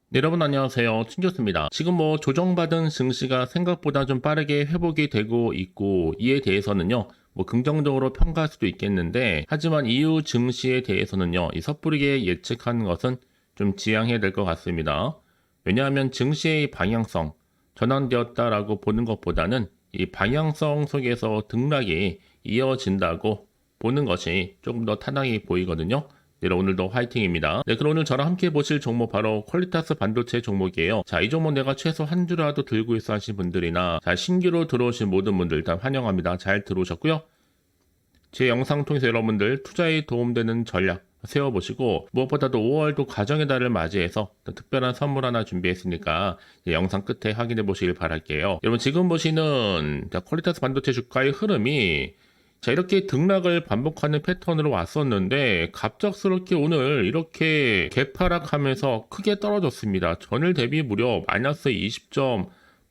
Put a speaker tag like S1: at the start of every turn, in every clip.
S1: 네, 여러분 안녕하세요. 춘교수입니다. 지금 조정받은 증시가 생각보다 좀 빠르게 회복이 되고 있고 이에 대해서는요. 긍정적으로 평가할 수도 있겠는데 하지만 이후 증시에 대해서는요. 이 섣부르게 예측하는 것은 좀 지양해야 될 것 같습니다. 왜냐하면 증시의 방향성 전환되었다라고 보는 것보다는 이 방향성 속에서 등락이 이어진다고 보는 것이 조금 더 타당해 보이거든요. 네, 오늘도 화이팅입니다. 네, 그럼 오늘 저랑 함께 보실 종목 바로 퀄리타스 반도체 종목이에요. 자, 이 종목 내가 최소 한 주라도 들고 있어 하신 분들이나 자, 신규로 들어오신 모든 분들 일단 환영합니다. 잘 들어오셨고요. 제 영상 통해서 여러분들 투자에 도움되는 전략 세워보시고 무엇보다도 5월도 가정의 달을 맞이해서 특별한 선물 하나 준비했으니까 영상 끝에 확인해 보시길 바랄게요. 여러분 지금 보시는 퀄리타스 반도체 주가의 흐름이 자, 이렇게 등락을 반복하는 패턴으로 왔었는데 갑작스럽게 오늘 이렇게 개파락하면서 크게 떨어졌습니다. 전일 대비 무려 마이너스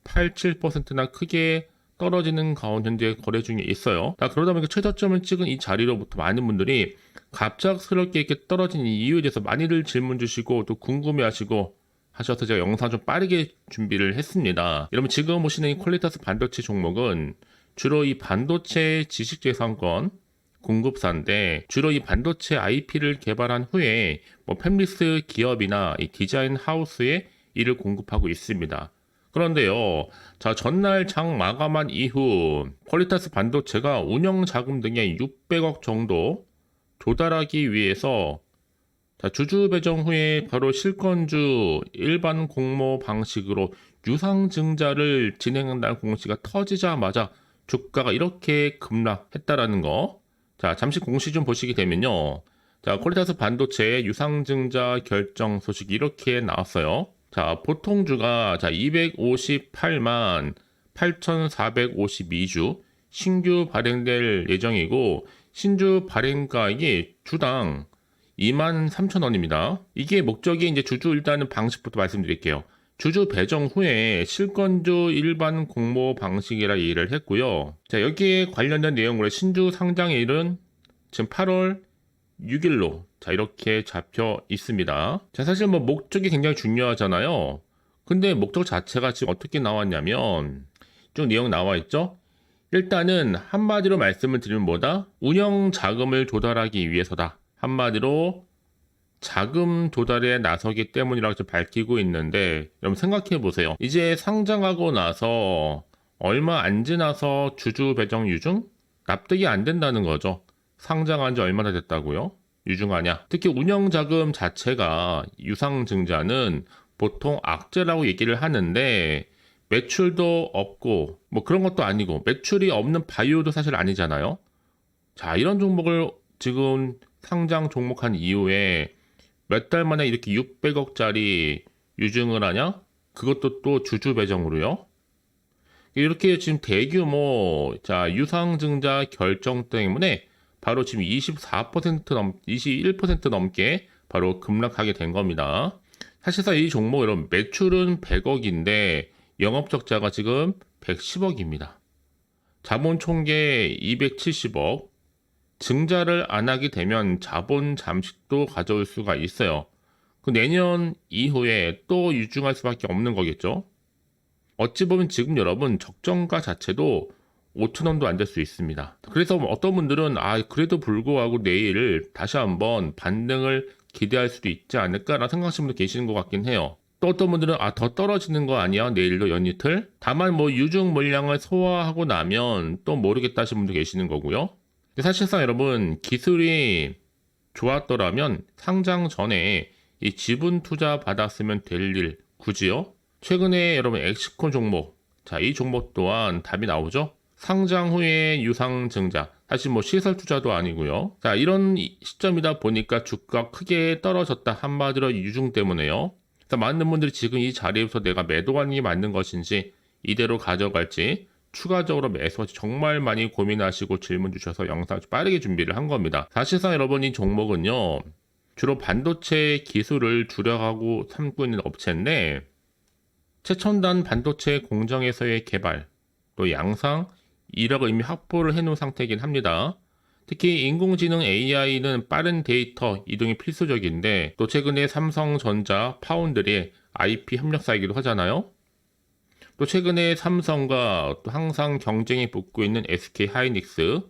S1: 20.87%나 크게 떨어지는 가운데 현재 거래 중에 있어요. 자, 그러다 보니까 최저점을 찍은 이 자리로부터 많은 분들이 갑작스럽게 이렇게 떨어진 이유에 대해서 많이들 질문 주시고 또 궁금해하시고 하셔서 제가 영상 좀 빠르게 준비를 했습니다. 여러분 지금 보시는 이 퀄리타스 반도체 종목은 주로 이 반도체 지식재산권 공급사인데 주로 이 반도체 IP를 개발한 후에 팹리스 기업이나 이 디자인 하우스에 이를 공급하고 있습니다. 그런데요, 자, 전날 장 마감한 이후 퀄리타스 반도체가 운영 자금 등에 600억 정도 조달하기 위해서 자, 주주 배정 후에 바로 실권주 일반 공모 방식으로 유상증자를 진행한다는 공시가 터지자마자 주가가 이렇게 급락했다라는 거. 자, 잠시 공시 좀 보시게 되면요. 자, 퀄리타스 반도체 유상증자 결정 소식이 이렇게 나왔어요. 자, 보통주가 258만 8,452주 신규 발행될 예정이고 신주 발행가액이 주당 23,000원입니다. 이게 목적이 이제 주주 일단은 방식부터 말씀드릴게요. 주주 배정 후에 실권주 일반 공모 방식이라 얘기를 했고요. 자, 여기에 관련된 내용으로 신주 상장일은 지금 8월 6일로 자, 이렇게 잡혀 있습니다. 자, 사실 목적이 굉장히 중요하잖아요. 근데 목적 자체가 지금 어떻게 나왔냐면 쭉 내용 나와 있죠? 일단은 한마디로 말씀을 드리면 뭐다? 운영 자금을 조달하기 위해서다. 한마디로 자금 조달에 나서기 때문이라고 좀 밝히고 있는데 여러분 생각해 보세요. 이제 상장하고 나서 얼마 안 지나서 주주 배정 유증 납득이 안 된다는 거죠. 상장한 지 얼마나 됐다고요? 유증하냐? 특히 운영 자금 자체가 유상증자는 보통 악재라고 얘기를 하는데 매출도 없고 그런 것도 아니고 매출이 없는 바이오도 사실 아니잖아요. 자, 이런 종목을 지금 상장 종목한 이후에 몇 달 만에 이렇게 600억짜리 유증을 하냐? 그것도 또 주주 배정으로요? 이렇게 지금 대규모 유상증자 결정 때문에 바로 지금 21% 넘게 바로 급락하게 된 겁니다. 사실상 이 종목 여러분 매출은 100억인데 영업 적자가 지금 110억입니다. 자본 총계 270억. 증자를 안 하게 되면 자본 잠식도 가져올 수가 있어요. 그 내년 이후에 또 유증할 수밖에 없는 거겠죠. 어찌 보면 지금 여러분 적정가 자체도 5,000원도 안 될 수 있습니다. 그래서 어떤 분들은 그래도 불구하고 내일 다시 한번 반등을 기대할 수도 있지 않을까라는 생각하시는 분도 계시는 것 같긴 해요. 또 어떤 분들은 더 떨어지는 거 아니야? 내일도 연이틀? 다만 유증 물량을 소화하고 나면 또 모르겠다 하시는 분도 계시는 거고요. 사실상 여러분 기술이 좋았더라면 상장 전에 이 지분 투자 받았으면 될 일 굳이요? 최근에 여러분 엑시콘 종목 이 종목 또한 답이 나오죠? 상장 후에 유상증자 사실 시설 투자도 아니고요. 자, 이런 시점이다 보니까 주가 크게 떨어졌다 한마디로 유증 때문에요. 많은 분들이 지금 이 자리에서 내가 매도하는 게 맞는 것인지 이대로 가져갈지 추가적으로 매수 정말 많이 고민하시고 질문 주셔서 영상 빠르게 준비를 한 겁니다. 사실상 여러분 이 종목은요. 주로 반도체 기술을 주력하고 삼고 있는 업체인데 최첨단 반도체 공정에서의 개발 또 양상 이력을 이미 확보를 해놓은 상태이긴 합니다. 특히 인공지능 AI는 빠른 데이터 이동이 필수적인데 또 최근에 삼성전자 파운드리 IP 협력사이기도 하잖아요. 또 최근에 삼성과 또 항상 경쟁에 붙고 있는 SK 하이닉스.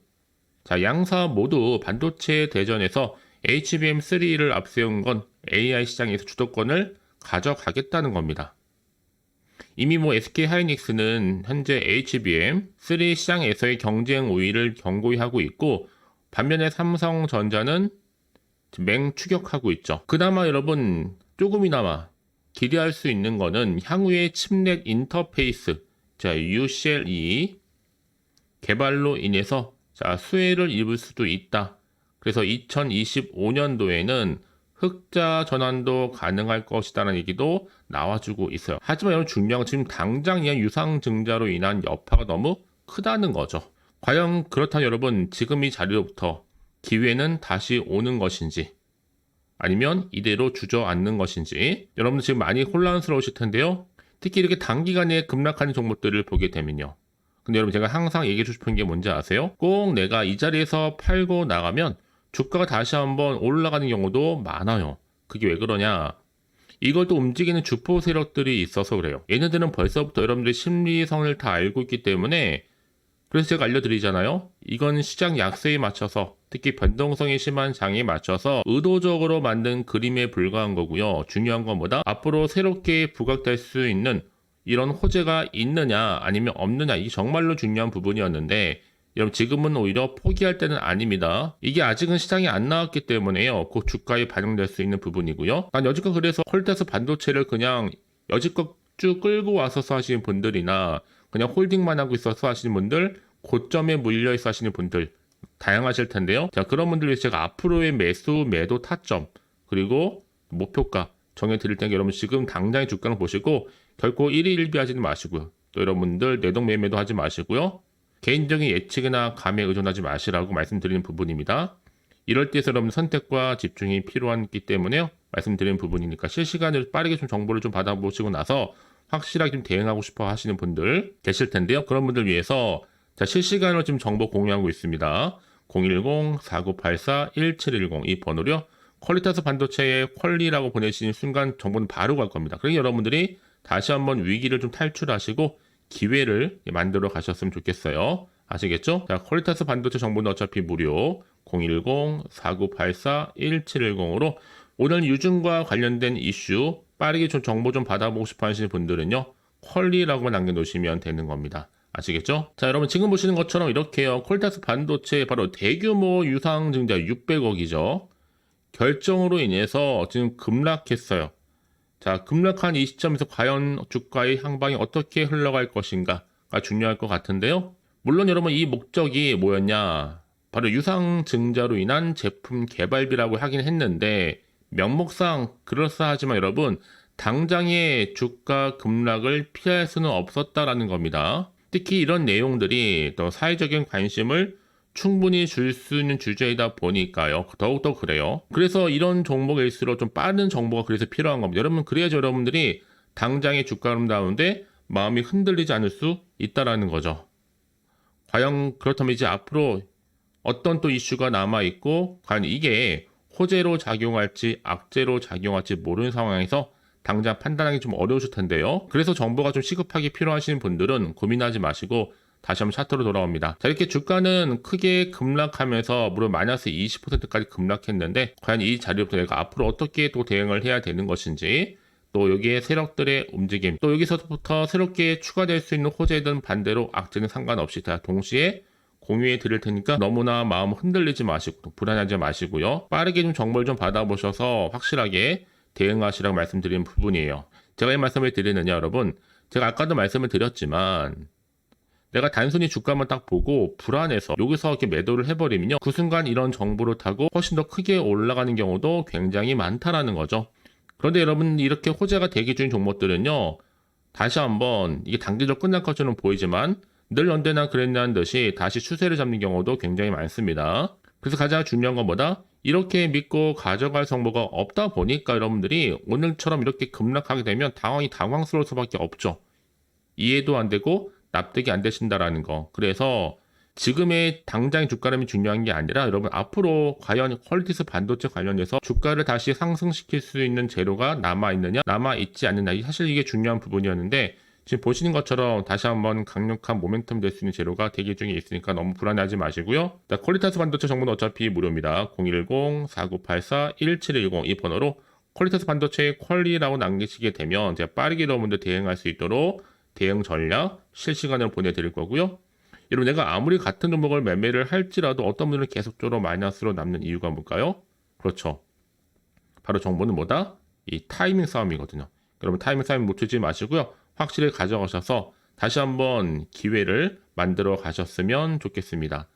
S1: 자, 양사 모두 반도체 대전에서 HBM3를 앞세운 건 AI 시장에서 주도권을 가져가겠다는 겁니다. 이미 SK 하이닉스는 현재 HBM3 시장에서의 경쟁 우위를 견고히 하고 있고, 반면에 삼성전자는 맹추격하고 있죠. 그나마 여러분 조금이나마 기대할 수 있는 거는 향후의 칩넷 인터페이스, 자, UCLE 개발로 인해서 수혜를 입을 수도 있다. 그래서 2025년도에는 흑자 전환도 가능할 것이다라는 얘기도 나와주고 있어요. 하지만 여러분 중요한 건 지금 당장 유상증자로 인한 여파가 너무 크다는 거죠. 과연 그렇다면 여러분 지금 이 자리로부터 기회는 다시 오는 것인지 아니면 이대로 주저앉는 것인지 여러분들 지금 많이 혼란스러우실 텐데요. 특히 이렇게 단기간에 급락하는 종목들을 보게 되면요. 근데 여러분 제가 항상 얘기해 주고 싶은 게 뭔지 아세요? 꼭 내가 이 자리에서 팔고 나가면 주가가 다시 한번 올라가는 경우도 많아요. 그게 왜 그러냐? 이걸 또 움직이는 주포 세력들이 있어서 그래요. 얘네들은 벌써부터 여러분들의 심리성을 다 알고 있기 때문에 그래서 제가 알려드리잖아요. 이건 시장 약세에 맞춰서 특히 변동성이 심한 장에 맞춰서 의도적으로 만든 그림에 불과한 거고요. 중요한 건 뭐다? 앞으로 새롭게 부각될 수 있는 이런 호재가 있느냐 아니면 없느냐 이게 정말로 중요한 부분이었는데 여러분 지금은 오히려 포기할 때는 아닙니다. 이게 아직은 시장이 안 나왔기 때문에요. 곧 주가에 반영될 수 있는 부분이고요. 난 여지껏 그래서 퀄리테스 반도체를 그냥 여지껏 쭉 끌고 와서 하시는 분들이나 그냥 홀딩만 하고 있어서 하시는 분들, 고점에 물려 있어 하시는 분들 다양하실 텐데요. 자, 그런 분들 위해서 제가 앞으로의 매도 타점 그리고 목표가 정해드릴 테니까 여러분 지금 당장의 주가를 보시고 결코 1위 1비 하지는 마시고요. 또 여러분들 내동 매매도 하지 마시고요. 개인적인 예측이나 감에 의존하지 마시라고 말씀드리는 부분입니다. 이럴 때에서 여러분 선택과 집중이 필요하기 때문에요. 말씀드리는 부분이니까 실시간으로 빠르게 좀 정보를 좀 받아보시고 나서 확실하게 좀 대응하고 싶어 하시는 분들 계실 텐데요. 그런 분들 위해서 자, 실시간으로 지금 정보 공유하고 있습니다. 010-4984-1710 이 번호로요. 퀄리테스 반도체의 퀄리라고 보내시는 순간 정보는 바로 갈 겁니다. 그러니 여러분들이 다시 한번 위기를 좀 탈출하시고 기회를 만들어 가셨으면 좋겠어요. 아시겠죠? 자, 퀄리테스 반도체 정보는 어차피 무료 010-4984-1710으로 오늘 유증과 관련된 이슈 빠르게 좀 정보 좀 받아보고 싶어 하시는 분들은요. 퀄리라고 남겨놓으시면 되는 겁니다. 아시겠죠? 자, 여러분 지금 보시는 것처럼 이렇게요. 퀄리테스 반도체 바로 대규모 유상증자 600억이죠. 결정으로 인해서 지금 급락했어요. 자, 급락한 이 시점에서 과연 주가의 향방이 어떻게 흘러갈 것인가가 중요할 것 같은데요. 물론 여러분 이 목적이 뭐였냐? 바로 유상증자로 인한 제품 개발비라고 하긴 했는데 명목상 그럴싸하지만 여러분 당장의 주가 급락을 피할 수는 없었다라는 겁니다. 특히 이런 내용들이 또 사회적인 관심을 충분히 줄 수 있는 주제이다 보니까요. 더욱더 그래요. 그래서 이런 종목일수록 좀 빠른 정보가 그래서 필요한 겁니다. 여러분 그래야지 여러분들이 당장의 주가 흐름 가운데 마음이 흔들리지 않을 수 있다라는 거죠. 과연 그렇다면 이제 앞으로 어떤 또 이슈가 남아있고 과연 이게 호재로 작용할지 악재로 작용할지 모르는 상황에서 당장 판단하기 좀 어려우실 텐데요. 그래서 정보가 좀 시급하게 필요하신 분들은 고민하지 마시고 다시 한번 차트로 돌아옵니다. 자, 이렇게 주가는 크게 급락하면서 물론 마이너스 20%까지 급락했는데 과연 이 자리부터 내가 앞으로 어떻게 또 대응을 해야 되는 것인지 또 여기에 세력들의 움직임 또 여기서부터 새롭게 추가될 수 있는 호재든 반대로 악재는 상관없이 다 동시에 공유해 드릴 테니까 너무나 마음 흔들리지 마시고 불안하지 마시고요. 빠르게 좀 정보를 좀 받아보셔서 확실하게 대응하시라고 말씀드리는 부분이에요. 제가 이 말씀을 드리느냐 여러분 제가 아까도 말씀을 드렸지만 내가 단순히 주가만 딱 보고 불안해서 여기서 이렇게 매도를 해버리면요. 그 순간 이런 정보를 타고 훨씬 더 크게 올라가는 경우도 굉장히 많다라는 거죠. 그런데 여러분 이렇게 호재가 대기 중인 종목들은요. 다시 한번 이게 단기적으로 끝날 것처럼 보이지만 늘 언제나 그랬냐는 듯이 다시 추세를 잡는 경우도 굉장히 많습니다. 그래서 가장 중요한 건 뭐다? 이렇게 믿고 가져갈 정보가 없다 보니까 여러분들이 오늘처럼 이렇게 급락하게 되면 당황스러울 수밖에 없죠. 이해도 안 되고 납득이 안 되신다라는 거. 그래서 지금의 당장의 주가람이 중요한 게 아니라 여러분 앞으로 과연 퀄리티스 반도체 관련해서 주가를 다시 상승시킬 수 있는 재료가 남아있느냐 남아있지 않느냐 사실 이게 중요한 부분이었는데 지금 보시는 것처럼 다시 한번 강력한 모멘텀 될 수 있는 재료가 대기 중에 있으니까 너무 불안해하지 마시고요. 퀄리타스 반도체 정보는 어차피 무료입니다. 010-4984-1710 이 번호로 퀄리타스 반도체 퀄리라고 남기시게 되면 제가 빠르게 여러분들 대응할 수 있도록 대응 전략 실시간으로 보내드릴 거고요. 여러분 내가 아무리 같은 종목을 매매를 할지라도 어떤 분들은 계속적으로 마이너스로 남는 이유가 뭘까요? 그렇죠. 바로 정보는 뭐다? 이 타이밍 싸움이거든요. 여러분 타이밍 싸움 놓치지 마시고요. 확실히 가져가셔서 다시 한번 기회를 만들어 가셨으면 좋겠습니다.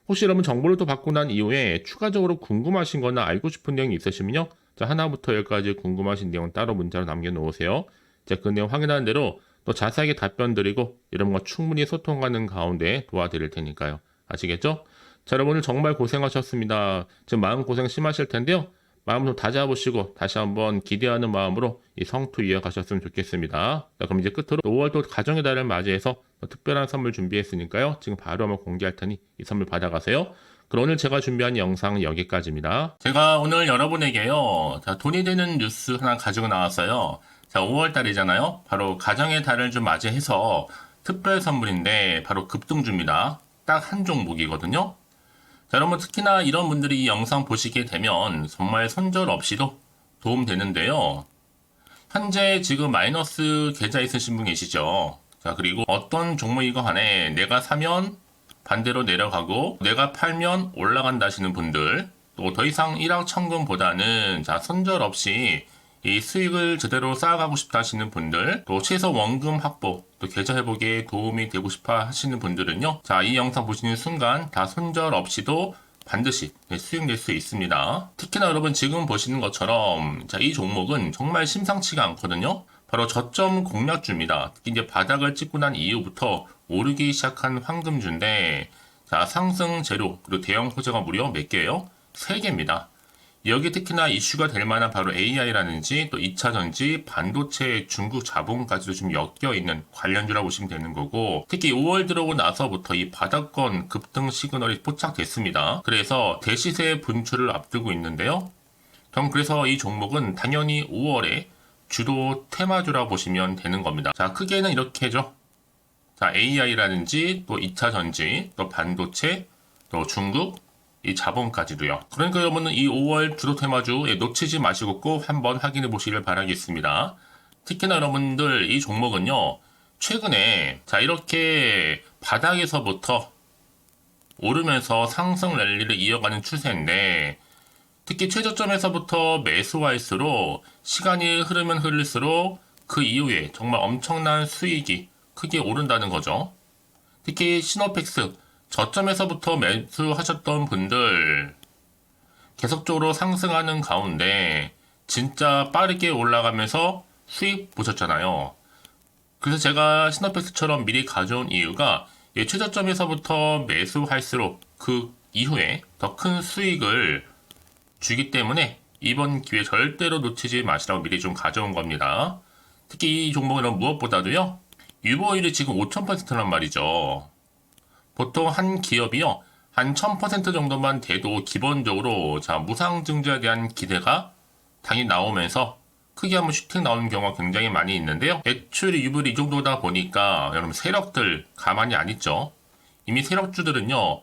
S1: 혹시 여러분 정보를 또 받고 난 이후에 추가적으로 궁금하신 거나 알고 싶은 내용이 있으시면요. 자, 하나부터 10까지 궁금하신 내용 따로 문자로 남겨놓으세요. 자, 그 내용 확인하는 대로 또 자세하게 답변 드리고 여러분과 충분히 소통하는 가운데 도와드릴 테니까요. 아시겠죠? 자, 여러분 오늘 정말 고생하셨습니다. 지금 마음고생 심하실 텐데요. 마음 좀 다잡으시고 다시 한번 기대하는 마음으로 이 성투 이어가셨으면 좋겠습니다. 자, 그럼 이제 끝으로 5월 또 가정의 달을 맞이해서 특별한 선물 준비했으니까요. 지금 바로 한번 공개할 테니 이 선물 받아가세요. 그럼 오늘 제가 준비한 영상 여기까지입니다. 제가 오늘 여러분에게요. 자, 돈이 되는 뉴스 하나 가지고 나왔어요. 자, 5월 달이잖아요. 바로 가정의 달을 좀 맞이해서 특별 선물인데 바로 급등주입니다. 딱 한 종목이거든요. 자, 여러분 특히나 이런 분들이 이 영상 보시게 되면 정말 손절 없이도 도움되는데요. 현재 지금 마이너스 계좌 있으신 분 계시죠? 자, 그리고 어떤 종목이건 간에 내가 사면 반대로 내려가고 내가 팔면 올라간다 하시는 분들, 또 더 이상 일확천금보다는 자, 손절 없이 이 수익을 제대로 쌓아가고 싶다 하시는 분들, 또 최소 원금 확보, 또 계좌 회복에 도움이 되고 싶어 하시는 분들은요. 자, 이 영상 보시는 순간 다 손절 없이도 반드시 수익 낼 수 있습니다. 특히나 여러분 지금 보시는 것처럼 자, 이 종목은 정말 심상치가 않거든요. 바로 저점 공략주입니다. 특히 이제 바닥을 찍고 난 이후부터 오르기 시작한 황금주인데 자, 상승 재료 그리고 대형 호재가 무려 몇 개예요? 3개입니다. 여기 특히나 이슈가 될 만한 바로 AI라든지 또 2차전지, 반도체, 중국 자본까지도 좀 엮여있는 관련주라고 보시면 되는 거고 특히 5월 들어오고 나서부터 이 바닥권 급등 시그널이 포착됐습니다. 그래서 대시세 분출을 앞두고 있는데요. 전 그래서 이 종목은 당연히 5월에 주도 테마주라고 보시면 되는 겁니다. 자, 크게는 이렇게죠. 자, AI라든지 또 2차전지, 또 반도체, 또 중국, 이 자본까지도요. 그러니까 여러분은 이 5월 주도 테마주 놓치지 마시고 꼭 한번 확인해 보시길 바라겠습니다. 특히나 여러분들 이 종목은요. 최근에 자 이렇게 바닥에서부터 오르면서 상승 랠리를 이어가는 추세인데 특히 최저점에서부터 매수할수록 시간이 흐르면 흐를수록 그 이후에 정말 엄청난 수익이 크게 오른다는 거죠. 특히 시노펙스 저점에서부터 매수하셨던 분들 계속적으로 상승하는 가운데 진짜 빠르게 올라가면서 수익 보셨잖아요. 그래서 제가 시노펙스처럼 미리 가져온 이유가 최저점에서부터 매수할수록 그 이후에 더 큰 수익을 주기 때문에 이번 기회 절대로 놓치지 마시라고 미리 좀 가져온 겁니다. 특히 이 종목은 무엇보다도요. 유보율이 지금 5000%란 말이죠. 보통 한 기업이요. 한 1000% 정도만 돼도 기본적으로 자 무상증자에 대한 기대가 당연히 나오면서 크게 한번 슈팅 나오는 경우가 굉장히 많이 있는데요. 매출이 유불이 이 정도다 보니까 여러분 세력들 가만히 안 있죠. 이미 세력주들은요.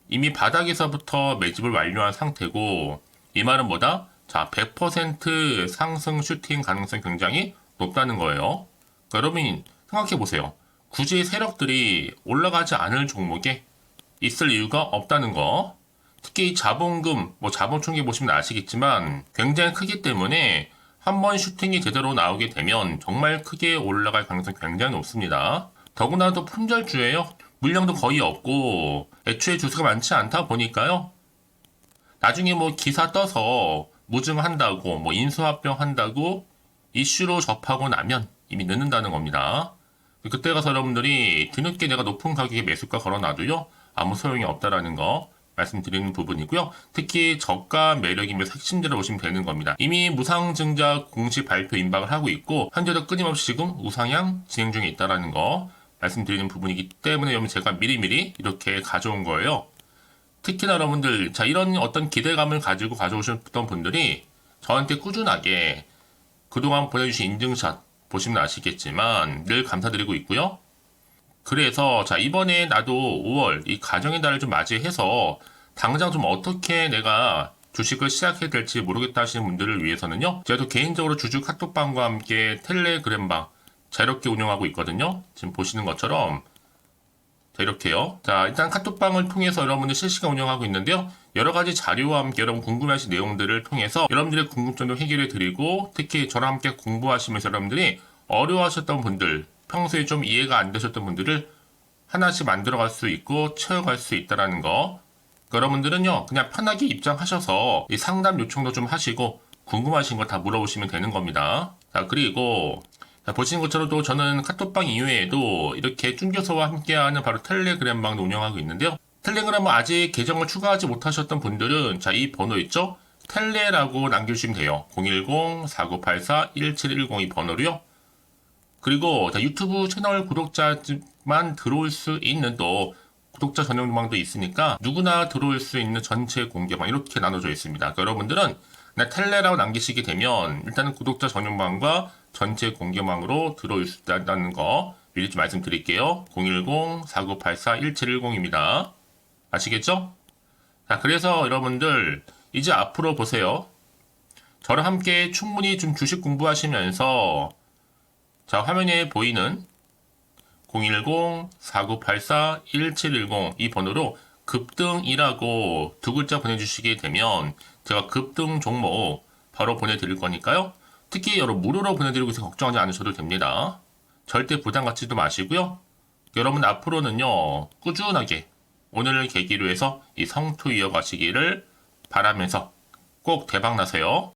S1: 이미 바닥에서부터 매집을 완료한 상태고 이 말은 뭐다? 자 100% 상승 슈팅 가능성이 굉장히 높다는 거예요. 그러니까 여러분 생각해 보세요. 굳이 세력들이 올라가지 않을 종목에 있을 이유가 없다는 거. 특히 자본금, 자본 총계 보시면 아시겠지만 굉장히 크기 때문에 한번 슈팅이 제대로 나오게 되면 정말 크게 올라갈 가능성이 굉장히 높습니다. 더구나도 품절주예요. 물량도 거의 없고 애초에 주수가 많지 않다 보니까요. 나중에 기사 떠서 무증한다고 인수합병한다고 이슈로 접하고 나면 이미 늦는다는 겁니다. 그때 가서 여러분들이 뒤늦게 내가 높은 가격에 매수가 걸어놔도요. 아무 소용이 없다라는 거 말씀드리는 부분이고요. 특히 저가 매력이 핵심제로 보시면 되는 겁니다. 이미 무상증자 공식 발표 임박을 하고 있고 현재도 끊임없이 지금 우상향 진행 중에 있다라는 거 말씀드리는 부분이기 때문에 여러분 제가 미리미리 이렇게 가져온 거예요. 특히나 여러분들, 자, 이런 어떤 기대감을 가지고 가져오셨던 분들이 저한테 꾸준하게 그동안 보내주신 인증샷 보시면 아시겠지만 늘 감사드리고 있고요. 그래서 자, 이번에 나도 5월 이 가정의 달을 좀 맞이해서 당장 좀 어떻게 내가 주식을 시작해야 될지 모르겠다 하시는 분들을 위해서는요. 제가 또 개인적으로 주주 카톡방과 함께 텔레그램방 자유롭게 운영하고 있거든요. 지금 보시는 것처럼 자, 이렇게요. 자, 일단 카톡방을 통해서 여러분들 실시간 운영하고 있는데요. 여러 가지 자료와 함께 여러분 궁금해하신 내용들을 통해서 여러분들의 궁금증도 해결해 드리고, 특히 저랑 함께 공부하시면서 여러분들이 어려워하셨던 분들, 평소에 좀 이해가 안 되셨던 분들을 하나씩 만들어갈 수 있고 채워갈 수 있다는 거. 여러분들은요, 그냥 편하게 입장하셔서 이 상담 요청도 좀 하시고 궁금하신 거 다 물어보시면 되는 겁니다. 자, 그리고 자, 보시는 것처럼 또 저는 카톡방 이외에도 이렇게 쭝겨서와 함께하는 바로 텔레그램방도 운영하고 있는데요. 텔레그램은 아직 계정을 추가하지 못하셨던 분들은 자, 이 번호 있죠? 텔레라고 남겨주시면 돼요. 010-4984-1710 이 번호로요. 그리고 자, 유튜브 채널 구독자만 들어올 수 있는 또 구독자 전용방도 있으니까 누구나 들어올 수 있는 전체 공개방 이렇게 나눠져 있습니다. 그러니까 여러분들은 그냥 텔레라고 남기시게 되면 일단은 구독자 전용방과 전체 공개방으로 들어올 수 있다는 거 미리 좀 말씀드릴게요. 010-4984-1710입니다. 아시겠죠? 자, 그래서 여러분들 이제 앞으로 보세요. 저랑 함께 충분히 좀 주식 공부하시면서 자, 화면에 보이는 010-4984-1710 이 번호로 급등이라고 두 글자 보내주시게 되면 제가 급등 종목 바로 보내드릴 거니까요. 특히 여러분 무료로 보내드리고 있어서 걱정하지 않으셔도 됩니다. 절대 부담 갖지도 마시고요. 여러분 앞으로는요. 꾸준하게 오늘을 계기로 해서 이 성투 이어가시기를 바라면서 꼭 대박 나세요.